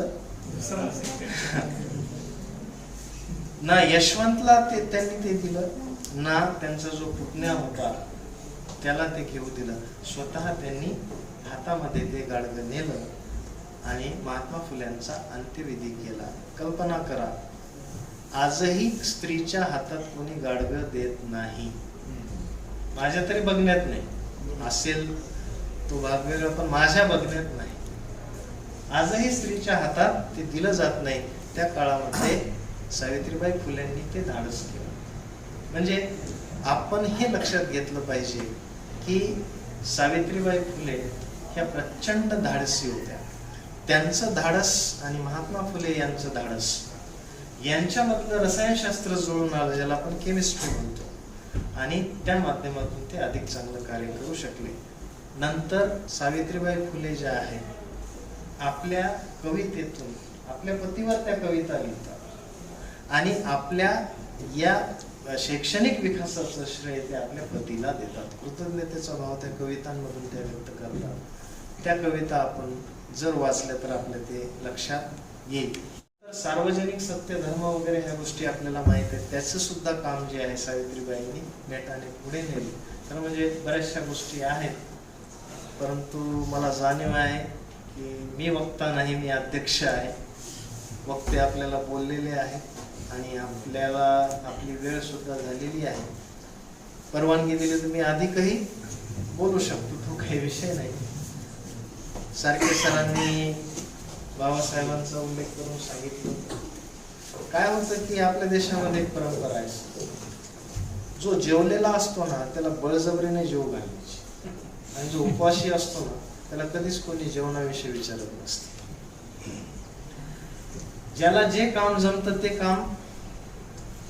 ना यशवंतला त्यांनी ते दिलं, ना त्यांचा जो पुतण्या होता त्याला ते घेऊ दिलं. स्वतः त्यांनी हातामध्ये ते गाडगं नेलं आणि महात्मा फुल्यांचा अंत्यविधी केला. कल्पना करा, आजही स्त्रीच्या हातात कोणी गाडगं देत नाही, माझ्या तरी बघण्यात नाही, असेल तो भाग वेगळा, पण माझ्या बघण्यात नाही. आजही स्त्रीच्या हातात ते दिलं जात नाही. त्या काळामध्ये सावित्रीबाई फुलेंनी ते धाडस केलं. म्हणजे आपण हे लक्षात घेतलं पाहिजे की सावित्रीबाई फुले ह्या प्रचंड धाडसी होत्या. त्यांचं धाडस आणि महात्मा फुले यांचं धाडस यांच्यामधलं रसायनशास्त्र जुळून आलं, ज्याला आपण केमिस्ट्री म्हणतो, आणि त्या माध्यमातून ते अधिक चांगलं कार्य करू शकले. नंतर सावित्रीबाई फुले ज्या आहेत, आपल्या कवितेतून आपल्या पतीवर त्या कविता लिहितात आणि आपल्या या शैक्षणिक विकासाचं श्रेय ते आपल्या पतीला देतात. कृतज्ञतेचा भाव त्या कवितांमधून त्या व्यक्त करतात. त्या कविता आपण जर वाचल्या तर आपल्या ते लक्षात येईल. तर सार्वजनिक सत्य, धर्म वगैरे ह्या गोष्टी आपल्याला माहित आहेत. त्याचं सुद्धा काम जे आहे सावित्रीबाईंनी नेटाने पुढे नेले. तर म्हणजे बऱ्याचशा गोष्टी आहेत, परंतु मला जाणीव आहे की मी वक्ता नाही, मी अध्यक्ष आहे. वक्ते आपल्याला बोललेले आहेत आणि आपल्याला आपली वेळ सुद्धा झालेली आहे. परवानगी दिली तर मी अधिकही बोलू शकतो, तो काही विषय नाही. सारखे सरांनी बाबासाहेबांचा उल्लेख करून सांगितलं. काय होतं की आपल्या देशामध्ये एक परंपरा आहे, जो जेवलेला असतो ना त्याला बळजबरीने जेवू घालायची, आणि जो उपवासी असतो ना त्याला कधीच कोणी जेवणाविषयी विचारत नसते. ज्याला जे काम जमतं ते काम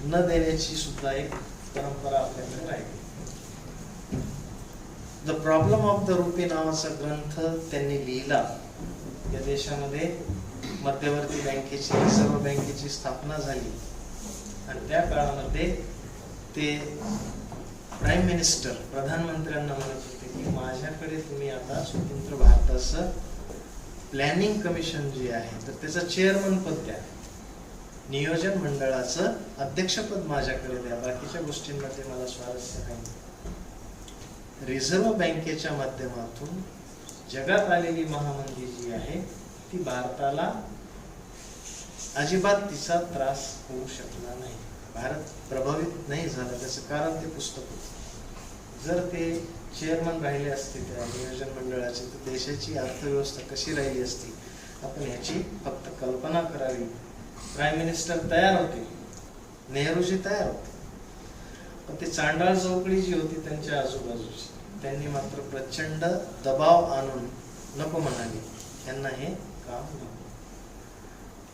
न देण्याची सुद्धा एक परंपरा आपल्याकडे राहिली. The problem of the rupee नावाचा ग्रंथ त्यांनी लिहिला. या देशामध्ये मध्यवर्ती बँकेची, रिझर्व्ह बँकेची स्थापना झाली आणि त्या काळामध्ये ते प्राईम मिनिस्टर, प्रधानमंत्र्यांना म्हणत होते की माझ्याकडे तुम्ही आता स्वतंत्र भारताचं प्लॅनिंग कमिशन जे आहे तर त्याचं चेअरमन पद द्या, नियोजन मंडळाचं अध्यक्षपद माझ्याकडे द्या, बाकीच्या गोष्टींमध्ये मला स्वारस्य नाही. रिझर्व्ह बँकेच्या माध्यमातून जगात आलेली महामंदी जी आहे ती भारताला अजिबात तिचा त्रास होऊ शकला नाही. भारत प्रभावित नाही झाला. त्याचं कारण ते पुस्तक होतं. जर ते चेअरमन राहिले असते त्या नियोजन मंडळाचे तर देशाची अर्थव्यवस्था कशी राहिली असती आपण ह्याची फक्त कल्पना करावी. प्राईम मिनिस्टर तयार होते, नेहरूजी तयार होते, पण ते चांडाळ चौकडी जी होती त्यांच्या आजूबाजूची, त्यांनी मात्र प्रचंड दबाव आणून नको म्हणाले, यांना हे काम नको.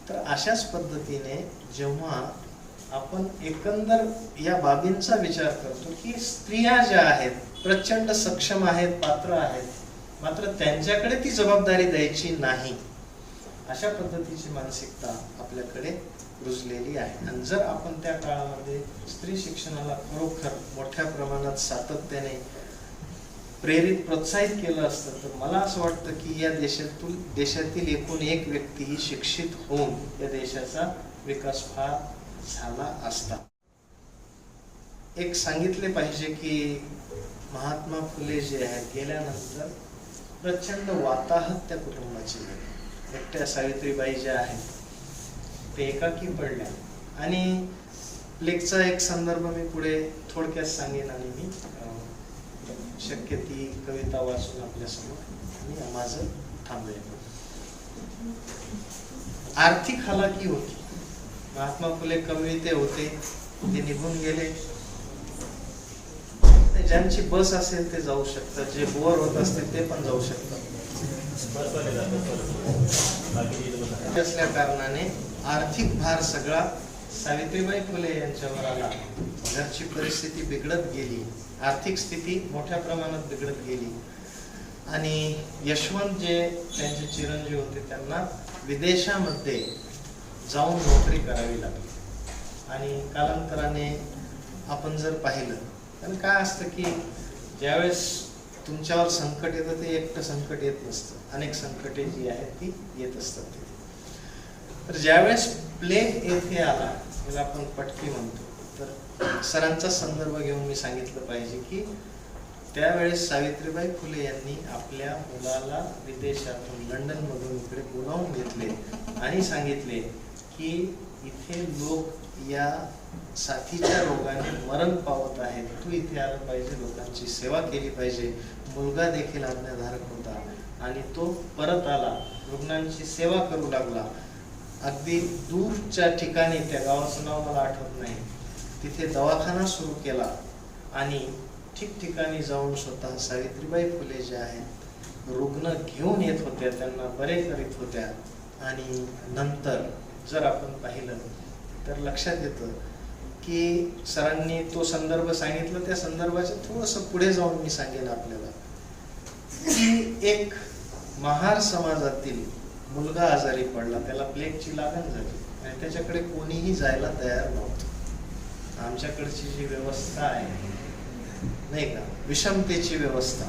तर अशाच पद्धतीने जेव्हा आपण एकंदर या बाबींचा विचार करतो की स्त्रिया ज्या आहेत प्रचंड सक्षम आहेत, पात्र आहेत, मात्र त्यांच्याकडे ती जबाबदारी द्यायची नाही, अशा पद्धतीची मानसिकता आपल्याकडे रुजलेली आहे. आणि जर आपण त्या काळामध्ये स्त्री शिक्षणाला खरोखर मोठ्या प्रमाणात सातत्याने प्रेरित, प्रोत्साहित केलं असतं तर मला असं वाटतं की या देशातील एकूण एक व्यक्ती ही शिक्षित होऊन या देशाचा विकास फार झाला असता. एक सांगितले पाहिजे की महात्मा फुले जे आहेत गेल्यानंतर प्रचंड वाताहत त्या कुटुंबाची झाली. एकट्या सावित्रीबाई ज्या आहेत ते एकाकी पडल्या. आणि लेखचा एक संदर्भ मी पुढे थोडक्यात सांगेन आणि मी शक्य ती कविता वाचून आपल्यासमोर मी माझं थांबवेन. आर्थिक हालाकी होती. महात्मा फुले कविते होते, ते निघून गेले. ज्यांची बस असेल ते जाऊ शकतात, जे बोर होत असतील ते पण जाऊ शकतात. असल्या कारणाने आर्थिक भार सगळा सावित्रीबाई फुले यांच्यावर आला. घरची परिस्थिती बिघडत गेली, आर्थिक स्थिती मोठ्या प्रमाणात बिघडत गेली आणि यशवंत जे त्यांचे चिरंजीव होते त्यांना विदेशामध्ये जाऊन नोकरी करावी लागली. आणि कालांतराने आपण जर पाहिलं तर काय असतं की ज्यावेळेस तुमच्यावर संकट येतं ते एकटं संकट येत नसतं, अनेक संकटे जी आहेत ती येत असतात तिथे. तर ज्यावेळेस प्लेग येथे आला, याला आपण पटकी म्हणतो, तर सरांचा संदर्भ घेऊन मी सांगितलं पाहिजे की त्यावेळेस सावित्रीबाई फुले यांनी आपल्या मुलाला विदेशातून लंडनमधून इकडे बोलावून घेतले आणि सांगितले की इथे लोक या साथीच्या रोगाने मरण पावत आहेत, तू इथे आलं पाहिजे, लोकांची सेवा केली पाहिजे. मुलगा देखील आज्ञाधारक होता आणि तो परत आला, रुग्णांची सेवा करू लागला. अगदी दूरच्या ठिकाणी, त्या गावाचं नाव मला आठवत नाही, तिथे दवाखाना सुरू केला आणि ठिकठिकाणी जाऊन स्वतः सावित्रीबाई फुले ज्या आहेत रुग्ण घेऊन येत होत्या, त्यांना बरे करीत होत्या. आणि नंतर जर आपण पाहिलं तर लक्षात येतं की सरांनी तो संदर्भ सांगितला, त्या संदर्भाच्या थोडंसं पुढे जाऊन मी सांगेन आपल्याला की एक महार समाजातील मुलगा आजारी पडला, त्याला प्लेगची लागण झाली आणि त्याच्याकडे कोणीही जायला तयार नव्हतं. आमच्याकडची जी व्यवस्था आहे नाही का, विषमतेची व्यवस्था,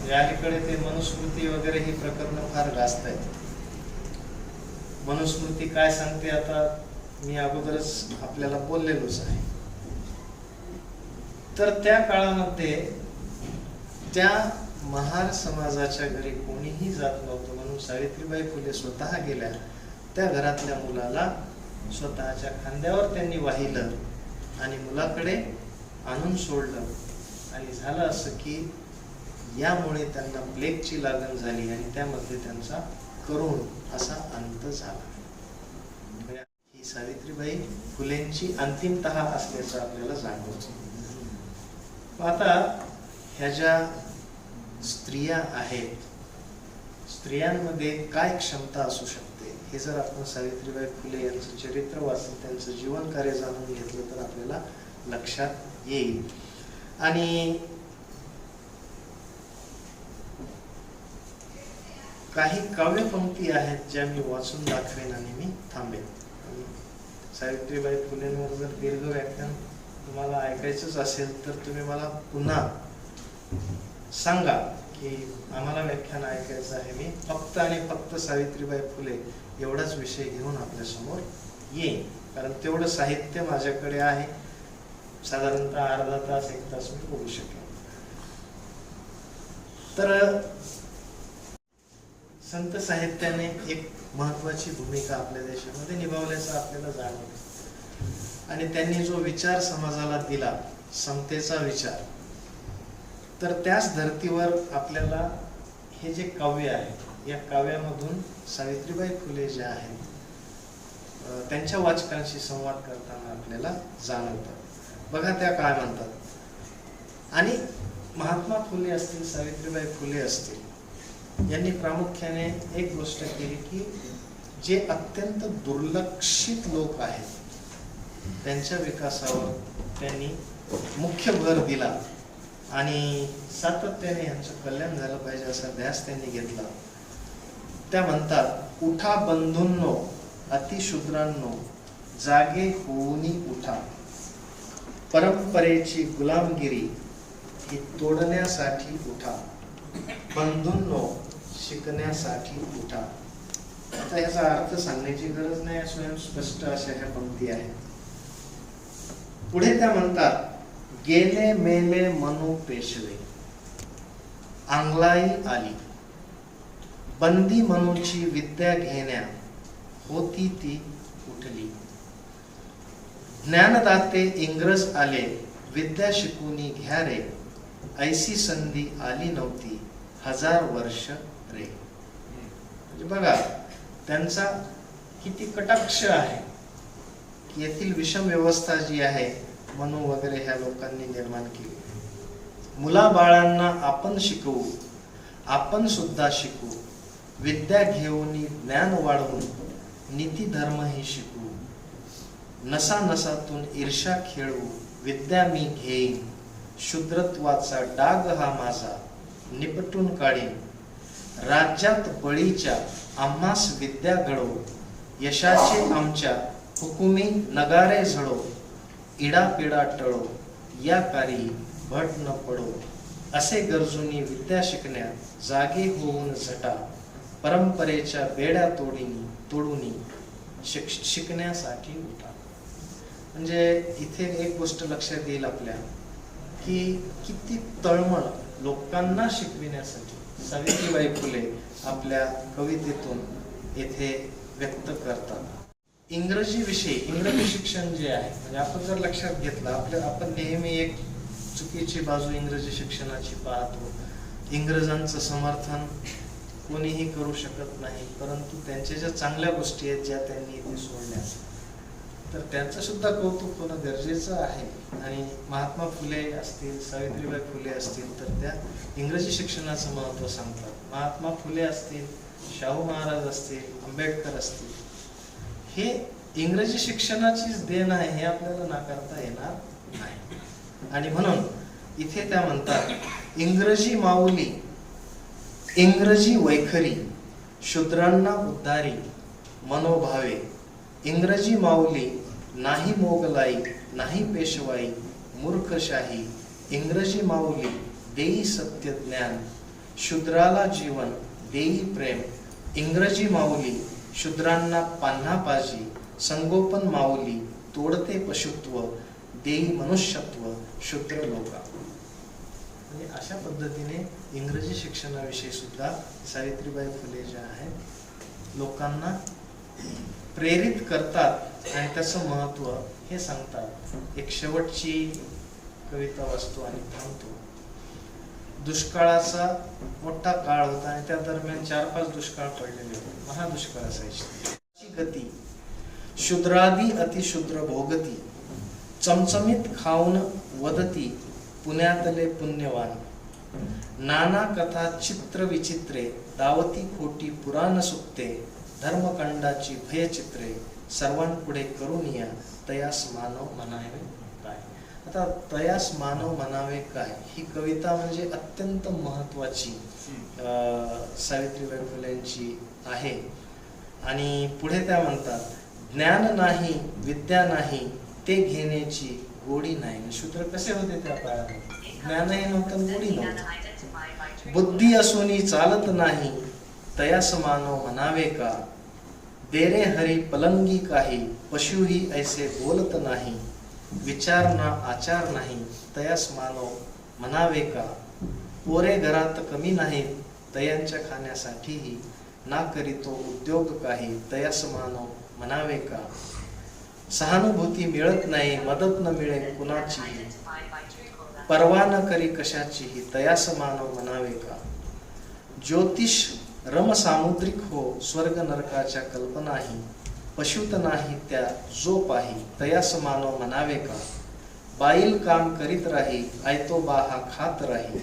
याकडे ते मनुस्मृती वगैरे ही प्रकरणं फार गाजत आहेत. मनुस्मृती काय सांगते आता मी अगोदरच आपल्याला बोललेलोच आहे. तर त्या काळामध्ये त्या महार समाजाच्या घरी कोणीही जात नव्हतं, म्हणून सावित्रीबाई फुले स्वतः गेल्या. त्या घरातल्या मुलाला स्वतःच्या खांद्यावर त्यांनी वाहिलं आणि मुलाकडे आणून सोडलं. आणि झालं असं की यामुळे त्यांना प्लेगची लागण झाली आणि त्यामध्ये त्यांचा करुण असा अंत झाला. ही सावित्रीबाई फुलेंची अंतिमतः असल्याचं आपल्याला जाणवतं. आता ह्या ज्या स्त्रिया आहेत, स्त्रियांमध्ये काय क्षमता असू शकते हे जर आपण सावित्रीबाई फुले यांचं चरित्र वाचून त्यांचं जीवन कार्य जाणून घेतलं तर आपल्याला लक्षात येईल. आणि काही काव्यपंक्ती आहेत ज्या मी वाचून दाखवेन आणि मी थांबेन. सावित्रीबाई फुलेंवर जर दीर्घ व्याख्यान तुम्हाला ऐकायचंच असेल तर तुम्ही मला पुन्हा सांगा की आम्हाला व्याख्यान ऐकायचं आहे. मी फक्त आणि फक्त सावित्रीबाई फुले एवढाच विषय घेऊन आपल्यासमोर येईन, कारण तेवढं साहित्य माझ्याकडे आहे. साधारणतः अर्धा तास, एक तास मी बोलू शकेन. तर संत साहित्याने एक महत्वाची भूमिका आपल्या देशामध्ये निभावल्याचं आपल्याला जाणवतं. आणि त्यांनी जो विचार समाजाला दिला, समतेचा विचार, तर त्याच धर्तीवर आपल्याला हे जे काव्य आहे या काव्यामधून सावित्रीबाई फुले ज्या आहेत त्यांच्या वाचकांशी संवाद करताना आपल्याला जाणवतात. बघा त्या काय म्हणतात. आणि महात्मा फुले असतील, सावित्रीबाई फुले असतील, यांनी प्रामुख्याने एक गोष्ट केली की जे अत्यंत दुर्लक्षित लोक आहेत त्यांच्या विकासावर त्यांनी मुख्य भर दिला आणि सातत्याने यांचं कल्याण झालं पाहिजे असा ध्यास त्यांनी घेतला. त्या म्हणतात, उठा बंधूंनो अतिशूद्रांनो, जागे होऊनी उठा, परंपरेची गुलामगिरी ही तोडण्यासाठी उठा, बंधूंनो शिकण्यासाठी उठा. आता याचा अर्थ सांगण्याची गरज नाही, स्वयंस्पष्ट अशा ह्या पंक्ती आहेत. पुढे त्या म्हणतात, गेले मेले मनू पेशवे, आंगलाई आली, बंदी मनूची विद्या घेण्या, होती ती उठली. ज्ञानदाते इंग्रज आले, विद्या शिकूनी घ्या रे, ऐसी संधी आली नव्हती 1000 वर्ष रे. म्हणजे बघा त्यांचा किती कटाक्ष आहे की येथील विषम व्यवस्था जी आहे मनू वगैरे ह्या लोकांनी निर्माण केली. मुला बाळांना आपण शिकवू, आपण सुद्धा शिकू, विद्या घेऊन ज्ञान वाढवून नीती धर्म ही शिकू, नसा नसातून ईर्ष्या खेळू विद्या मी घेईन, शूद्रत्वाचा डाग हा माझा निपटून काढीन, राज्यात बळीच्या आम्हास विद्या घडो, यशाचे आमच्या हुकुमी नगारे झडो, इडापिडा टळो या कार्य भट न पडो, असे गरजूनी विद्या शिकण्यात जागे होऊन झटा, परंपरेच्या बेड्या तोडूनी शिकण्यासाठी उठा. म्हणजे इथे एक गोष्ट लक्षात येईल आपल्या की किती तळमळ लोकांना शिकविण्यासाठी सावित्रीबाई फुले आपल्या कवितेतून येथे व्यक्त करतात. इंग्रजी शिक्षण जे आहे, म्हणजे आपण जर लक्षात घेतलं आपण नेहमी एक चुकीची बाजू इंग्रजी शिक्षणाची पाहतो. इंग्रजांचं समर्थन कोणीही करू शकत नाही, परंतु त्यांच्या ज्या चांगल्या गोष्टी आहेत ज्या त्यांनी इथे सोडल्या तर त्यांचं सुद्धा कौतुक होणं गरजेचं आहे. आणि महात्मा फुले असतील, सावित्रीबाई फुले असतील तर त्या इंग्रजी शिक्षणाचं महत्त्व सांगतात. महात्मा फुले असतील, शाहू महाराज असतील, आंबेडकर असतील, हे इंग्रजी शिक्षणाचीच देण आहे हे आपल्याला नाकारता येणार नाही. आणि म्हणून इथे त्या म्हणतात, इंग्रजी माऊली इंग्रजी वैखरी शूद्रांना उद्धारी मनोभावे, इंग्रजी माऊली नाही मोगलाई नाही पेशवाई मूर्खशाही, इंग्रजी माऊली देई सत्य ज्ञान शूद्राला जीवन देई प्रेम, इंग्रजी माऊली शूद्रांना पान्हापाजी संगोपन माऊली तोडते पशुत्व देई मनुष्यत्व शूद्र लोका. म्हणजे अशा पद्धतीने इंग्रजी शिक्षणाविषयी सुद्धा सावित्रीबाई फुले ज्या आहेत लोकांना प्रेरित करतात आणि त्याचं महत्त्व हे सांगतात. एक शेवटची कविता वाचतो आणि थांबतो. दुष्काळाचा मोठा काळ होता आणि त्या दरम्यान 4-5 दुष्काळ पडलेले होते. महादुष्काळ असायची. गती शूद्रादी अतिशूद्र भोगती, चमचमीत खाऊन वदती पुण्यातले पुण्यवान, नाना कथा चित्र विचित्रे दावती खोटी पुराण सुक्ते, धर्मकांडाची भयचित्रे सर्वांपुढे करून या तयास मानव म्हणावे काय. आता तयास मानव म्हणावे काय ही कविता म्हणजे अत्यंत महत्वाची सावित्रीबाई फुलेंची आहे. आणि पुढे त्या म्हणतात, ज्ञान नाही विद्या नाही ते घेण्याची गोडी नाही. शूद्र कसे होते त्या काळात? ज्ञानही नव्हतं, गोडी नव्हतं. बुद्धी असूनही चालत नाही तयास मानव म्हणावे का, बेरे हरी पलंगी काही पशुही ऐसे बोलत नाही, विचार ना आचार नाही तयास मानव म्हणावे का, पोरे घरात कमी नाहीत तयांच्या खाण्यासाठीही ना करीतो उद्योग काही तयास मानव म्हणावे का, सहानुभूती मिळत नाही मदत न मिळे कुणाचीही, परवा न करी कशाचीही तयास मानव म्हणावे का, ज्योतिष रम सामुद्रिक हो स्वर्ग नरकाच्या कल्पनाही, पशुत नाही त्या जो पाही तयास मानव म्हणावे का, बाईल काम करीत राही आयतो बा हा खात राही,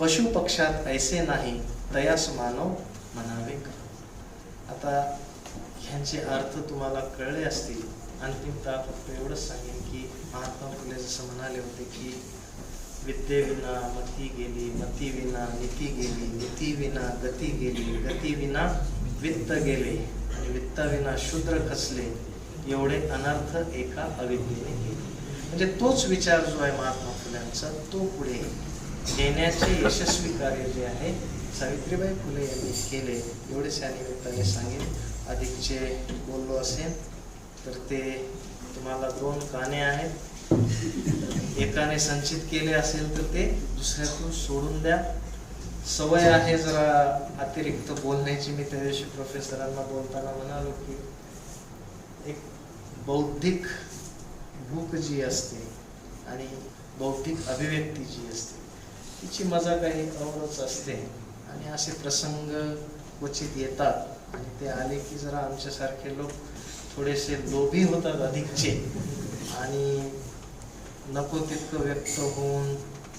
पशु पक्षात ऐसे नाही तयास मानव म्हणावे का. आता ह्यांचे अर्थ तुम्हाला कळले असतील. अंतिमतः फक्त एवढंच सांगेन की महात्मा फुले जसं म्हणाले होते की विद्येविना मती गेली, मती विना नीती गेली, नीती विना गती गेली, गती विना वित्त गेले आणि वित्ताविना शूद्र खचले, एवढे अनर्थ एका अविद्येने गेले. म्हणजे तोच विचार जो आहे महात्मा फुल्यांचा तो पुढे नेण्याचे यशस्वी कार्य जे आहे सावित्रीबाई फुले यांनी केले. एवढेच या निमित्ताने सांगेन. अधिकचे बोललो असेल तर ते तुम्हाला 2 काने आहेत. एकाने संचित केले असेल तर ते दुसऱ्यातून सोडून द्या. सवय आहे जरा अतिरिक्त बोलण्याची. मी त्या दिवशी प्रोफेसरांना बोलताना म्हणालो की एक बौद्धिक भूक जी असते आणि बौद्धिक अभिव्यक्ती जी असते तिची मजा काही औरच असते. आणि असे प्रसंग क्वचित येतात आणि ते आले की जरा आमच्यासारखे लोक थोडेसे लोभी होतात अधिकचे आणि नको तितकं व्यक्त होऊन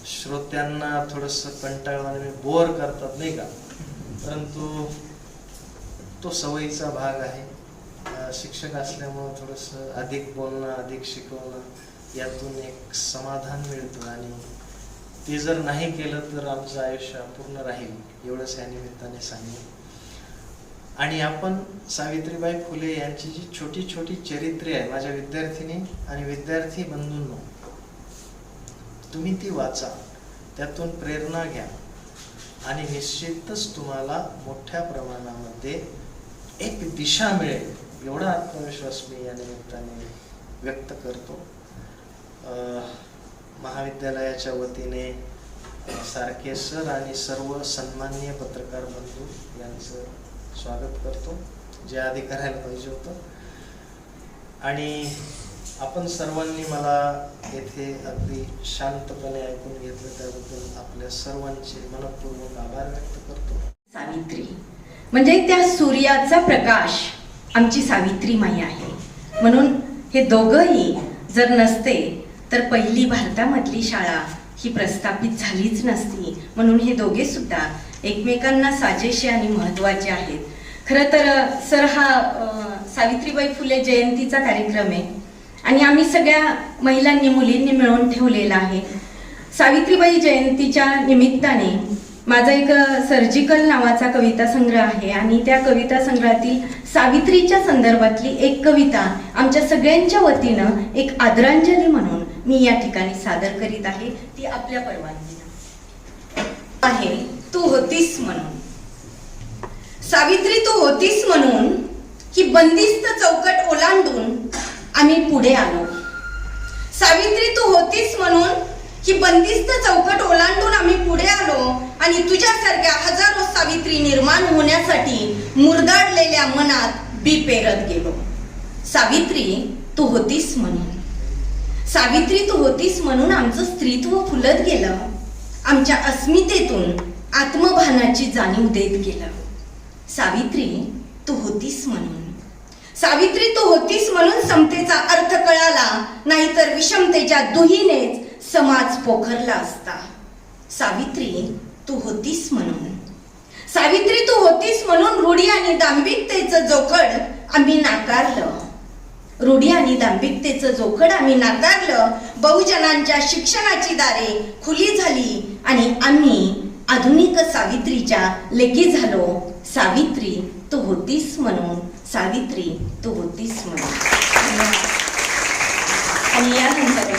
श्रोत्यांना थोडंसं कंटाळवाणे बोर करतात नाही का. परंतु तो सवयीचा भाग आहे. शिक्षक असल्यामुळं थोडंसं अधिक बोलणं, अधिक शिकवणं, यातून एक समाधान मिळतं आणि ते जर नाही केलं तर आमचं आयुष्य अपूर्ण राहील, एवढंच या निमित्ताने सांगेन. आणि आपण सावित्रीबाई फुले यांची जी छोटी छोटी चरित्रे आहे, माझ्या विद्यार्थिनी आणि विद्यार्थी बंधूंनो, तुम्ही ती वाचा, त्यातून प्रेरणा घ्या आणि निश्चितच तुम्हाला मोठ्या प्रमाणामध्ये एक दिशा मिळेल, एवढा आत्मविश्वास मी या निमित्ताने व्यक्त करतो. महाविद्यालयाच्या वतीने सारखे सर आणि सर्व सन्माननीय पत्रकार बंधू यांचं स्वागत करतो, जे आधी करायला पाहिजे होतं. आणि आपण सर्वांनी मला येथे अगदी शांतपणे ऐकून घेतलं त्याबद्दल आपल्या सर्वांचे मनपूर्वक आभार व्यक्त करतो. सावित्री म्हणजे त्या सूर्याचा प्रकाश आमची सावित्री माई आहे. म्हणून हे दोघंही जर नसते तर पहिली भारतामधली शाळा ही प्रस्थापित झालीच नसती. म्हणून हे दोघे सुद्धा एकमेकांना साजेसे आणि महत्त्वाचे आहेत. खरं तर सर, हा सावित्रीबाई फुले जयंतीचा कार्यक्रम आहे आणि आम्ही सगळ्या महिलांनी, मुलींनी मिळून ठेवलेला आहे. सावित्रीबाई जयंतीच्या निमित्ताने माझा एक सर्जिकल नावाचा कविता संग्रह आहे आणि त्या कविता संग्रहातील सावित्रीच्या संदर्भातली एक कविता आमच्या सगळ्यांच्या वतीनं एक आदरांजली म्हणून मी या ठिकाणी सादर करीत आहे. ती आपल्या परवानगीनं आहे. तू होतीस म्हणून सावित्री, तू होतीस म्हणून की बंदिस्त चौकट ओलांडून आम्ही पुढे आलो. सावित्री, तू होतीस म्हणून की बंदिस्त चौकट ओलांडून आम्ही पुढे आलो आणि तुझ्यासारख्या हजारो सावित्री निर्माण होण्यासाठी मुरगाडलेल्या मनात बी पेरत गेलो. सावित्री, तू होतीस म्हणून सावित्री, तू होतीस म्हणून आमचं स्त्रीत्व फुलत गेलं, आमच्या अस्मितेतून आत्मभानाची जाणीव देत गेलं. सावित्री, तू होतीस म्हणून सावित्री, तू होतीस म्हणून समतेचा अर्थ कळाला, नाहीतर विषमतेच्या दुहीनेच समाज पोखरला असता. सावित्री, तू होतीस म्हणून सावित्री, तू होतीस म्हणून रूढी आणि दांभिकतेचं जोखड आम्ही नाकारलं. रूढी आणि दांभिकतेचं जोखड आम्ही नाकारलं. बहुजनांच्या शिक्षणाची दारे खुली झाली आणि आम्ही आधुनिक सावित्रीच्या लेकी झालो. सावित्री, तू होतीस म्हणून सावित्री, तू होतीस म्हणून. आणि यानंतर